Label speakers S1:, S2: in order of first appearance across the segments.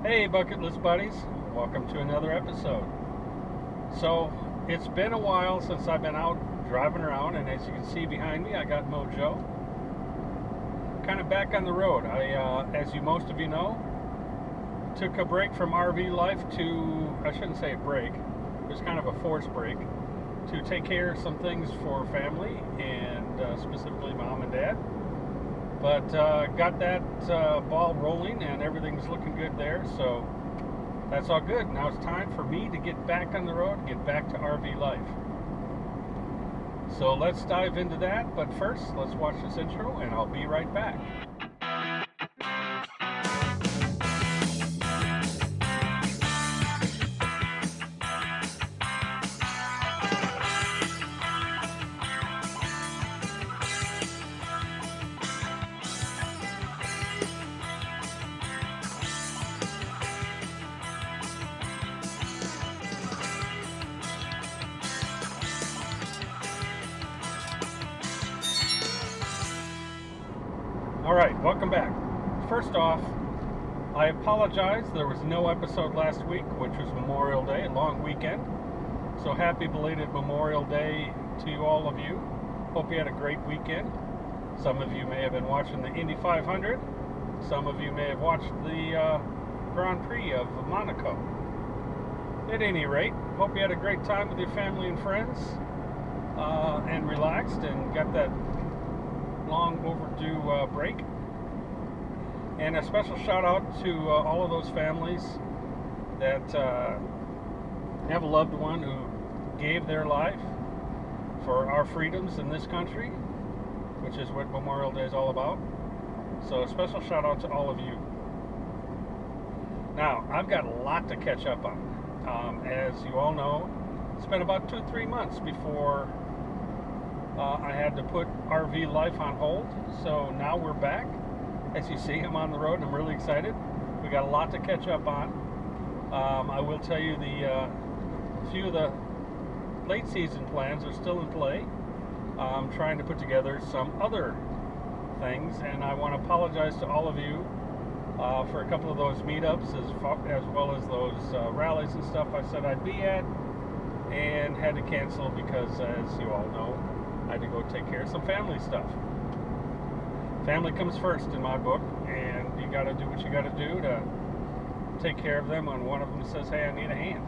S1: Hey, Bucket List Buddies. Welcome to another episode. So, it's been a while since I've been out driving around, and as you can see behind me, I got Mojo. Kind of back on the road. As most of you know, took a break from RV life I shouldn't say a break, it was kind of a forced break, to take care of some things for family, and specifically mom and dad. But got that ball rolling, and everything's looking good there, so that's all good. Now it's time for me to get back on the road, get back to RV life. So let's dive into that, but first let's watch this intro and I'll be right back. Alright, welcome back. First off, I apologize, there was no episode last week, which was Memorial Day, a long weekend. So happy belated Memorial Day to all of you. Hope you had a great weekend. Some of you may have been watching the Indy 500. Some of you may have watched the Grand Prix of Monaco. At any rate, hope you had a great time with your family and friends, and relaxed and got that long overdue break. And a special shout out to all of those families that have a loved one who gave their life for our freedoms in this country, which is what Memorial Day is all about. So a special shout out to all of you. Now, I've got a lot to catch up on. As you all know, it's been about 2-3 months before I had to put RV life on hold, so now we're back. As you see, I'm on the road and I'm really excited. We got a lot to catch up on. I will tell you the few of the late season plans are still in play. I'm trying to put together some other things, and I want to apologize to all of you for a couple of those meetups as well as those rallies and stuff I said I'd be at and had to cancel because, as you all know, I had to go take care of some family stuff. Family comes first in my book, and you got to do what you got to do to take care of them when one of them says, hey, I need a hand.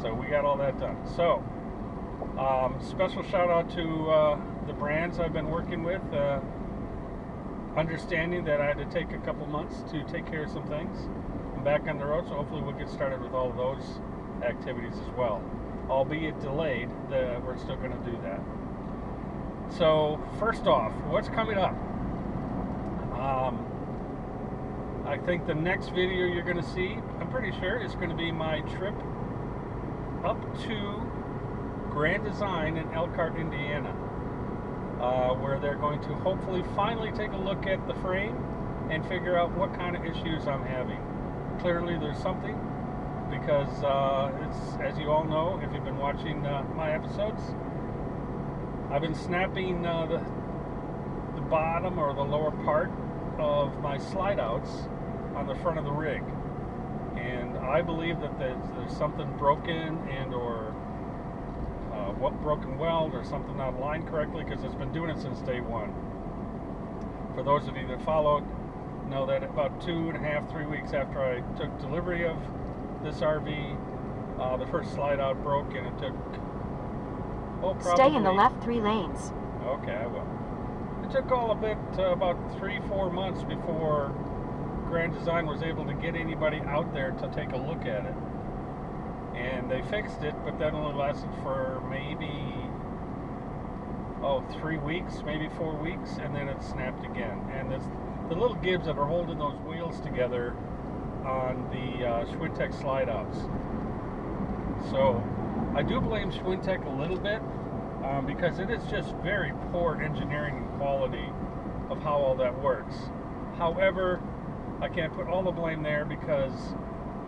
S1: So we got all that done. So, special shout out to the brands I've been working with, understanding that I had to take a couple months to take care of some things. I'm back on the road, so hopefully we'll get started with all of those activities as well. Albeit delayed, we're still going to do that. So, first off, what's coming up? I think the next video you're going to see, I'm pretty sure, is going to be my trip up to Grand Design in Elkhart, Indiana, where they're going to hopefully finally take a look at the frame and figure out what kind of issues I'm having. Clearly there's something, because it's, as you all know, if you've been watching my episodes, I've been snapping the bottom or the lower part of my slide outs on the front of the rig, and I believe that there's something broken and or broken weld or something not aligned correctly, because it's been doing it since day one. For those of you that followed, know that about 2.5-3 weeks after I took delivery of this RV, the first slide out broke, and it took probably...
S2: Stay in the left 3 lanes.
S1: Okay, I will. It took all a bit, about 3-4 months before Grand Design was able to get anybody out there to take a look at it. And they fixed it, but that only lasted for maybe 3 weeks, maybe 4 weeks, and then it snapped again. And it's the little gibs that are holding those wheels together on the Schwintek slide outs. So I do blame Schwintek a little bit, because it is just very poor engineering and quality of how all that works. However, I can't put all the blame there, because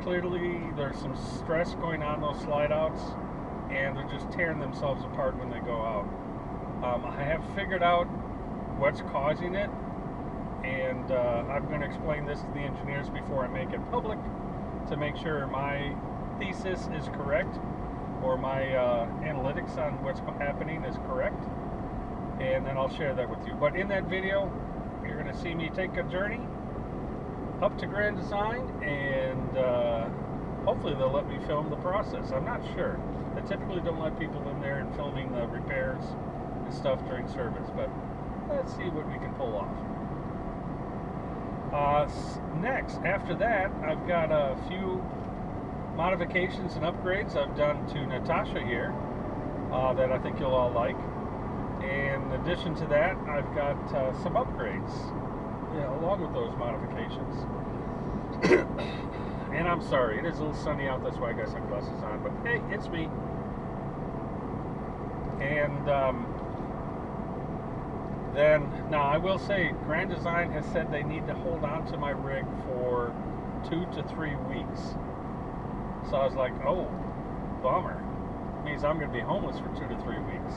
S1: clearly there's some stress going on those slide outs, and they're just tearing themselves apart when they go out. I have figured out what's causing it, and I'm going to explain this to the engineers before I make it public to make sure my thesis is correct, or my analytics on what's happening is correct, and then I'll share that with you. But in that video, you're going to see me take a journey up to Grand Design, and hopefully they'll let me film the process. I'm not sure. They typically don't let people in there and filming the repairs and stuff during service, but let's see what we can pull off. Next, after that, I've got a few modifications and upgrades I've done to Natasha here that I think you'll all like. And in addition to that, I've got some upgrades along with those modifications. And I'm sorry, it is a little sunny out, that's why I got sunglasses on, but hey, it's me. And then, now I will say, Grand Design has said they need to hold on to my rig for 2 to 3 weeks. So I was like, oh, bummer. Means I'm going to be homeless for 2 to 3 weeks.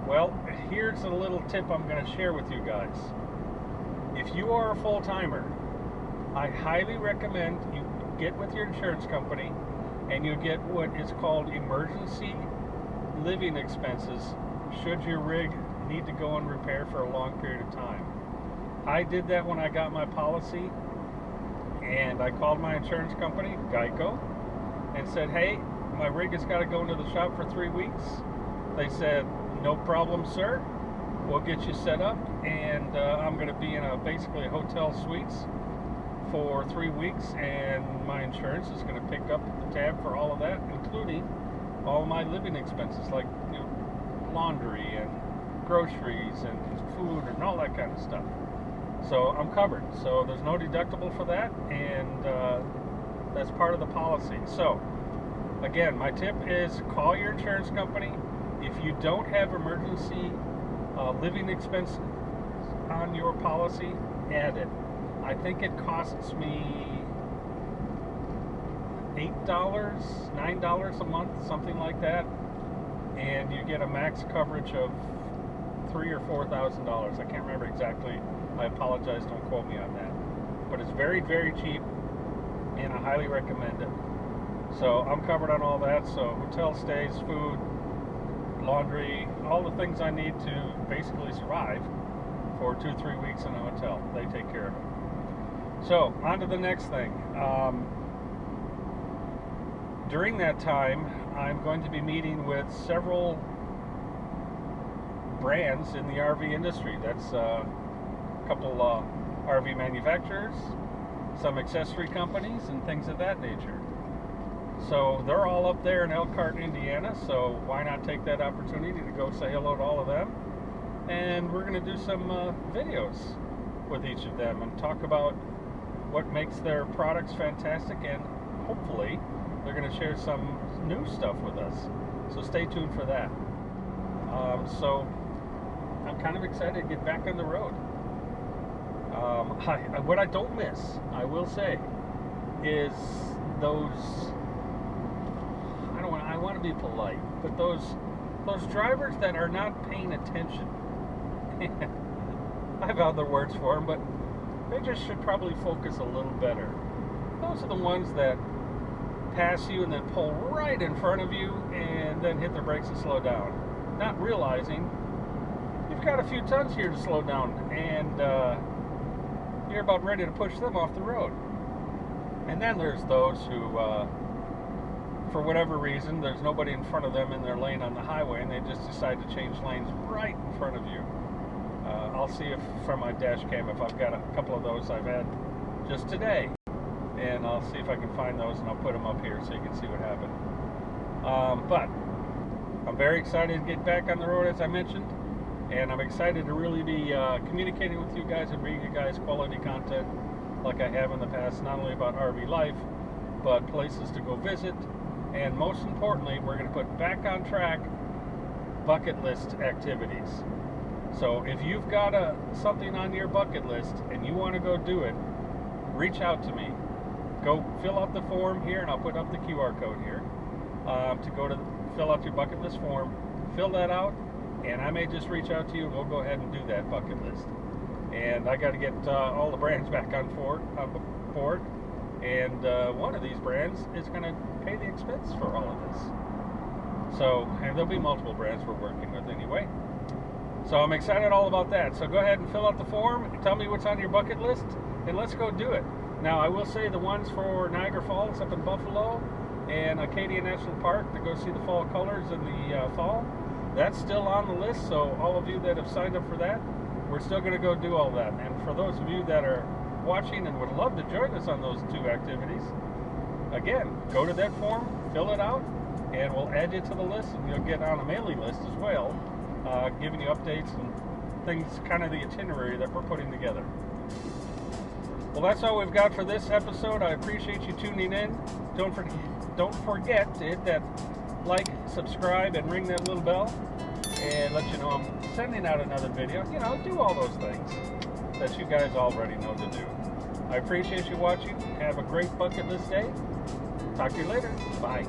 S1: Well, here's a little tip I'm going to share with you guys. If you are a full-timer, I highly recommend you get with your insurance company and you get what is called emergency living expenses should your rig need to go and repair for a long period of time. I did that when I got my policy, and I called my insurance company, Geico, and said, hey, my rig has got to go into the shop for 3 weeks. They said, no problem, sir. We'll get you set up, and I'm going to be in basically a hotel suites for 3 weeks, and my insurance is going to pick up the tab for all of that, including all my living expenses, like laundry and groceries and food and all that kind of stuff. So I'm covered. So there's no deductible for that, and that's part of the policy. So again, my tip is call your insurance company. If you don't have emergency living expense on your policy, add it. I think it costs me $8, $9 a month, something like that, and you get a max coverage of $3,000 or $4,000. I can't remember exactly. I apologize, don't quote me on that. But it's very, very cheap, and I highly recommend it. So I'm covered on all that. So hotel stays, food, laundry, all the things I need to basically survive for 2 to 3 weeks in a hotel, they take care of it. So on to the next thing. During that time, I'm going to be meeting with several brands in the RV industry. That's a couple RV manufacturers, some accessory companies, and things of that nature. So they're all up there in Elkhart, Indiana, so why not take that opportunity to go say hello to all of them. And we're going to do some videos with each of them and talk about what makes their products fantastic, and hopefully they're going to share some new stuff with us. So stay tuned for that. So I'm kind of excited to get back on the road. What I don't miss, I will say, is those, I want to be polite, but those drivers that are not paying attention. I have other words for them, but they just should probably focus a little better. Those are the ones that pass you and then pull right in front of you and then hit their brakes and slow down, not realizing you've got a few tons here to slow down, and you're about ready to push them off the road. And then there's those who, for whatever reason, there's nobody in front of them in their lane on the highway, and they just decide to change lanes right in front of you. I'll see if from my dash cam if I've got a couple of those I've had just today, and I'll see if I can find those, and I'll put them up here so you can see what happened. But I'm very excited to get back on the road, as I mentioned, and I'm excited to really be communicating with you guys and bringing you guys quality content like I have in the past, not only about RV life, but places to go visit, and most importantly, we're going to put back on track bucket list activities. So if you've got something on your bucket list and you want to go do it, reach out to me. Go fill out the form here, and I'll put up the QR code here to go to fill out your bucket list form. Fill that out, and I may just reach out to you, and we'll go ahead and do that bucket list. and I got to get all the brands back on board. And one of these brands is going to pay the expense for all of this. So, and there'll be multiple brands we're working with anyway. So I'm excited all about that. So go ahead and fill out the form. Tell me what's on your bucket list, and let's go do it. Now, I will say the ones for Niagara Falls up in Buffalo and Acadia National Park to go see the fall colors in the fall, that's still on the list. So all of you that have signed up for that, we're still going to go do all that. And for those of you that are watching and would love to join us on those two activities, again, go to that form, fill it out, and we'll add you to the list, and you'll get on a mailing list as well, giving you updates and things, kind of the itinerary that we're putting together. Well, that's all we've got for this episode. I appreciate you tuning in. Don't forget to hit that like, subscribe, and ring that little bell, and let you know I'm sending out another video. You know, do all those things that you guys already know to do. I appreciate you watching. Have a great bucket list day. Talk to you later. Bye.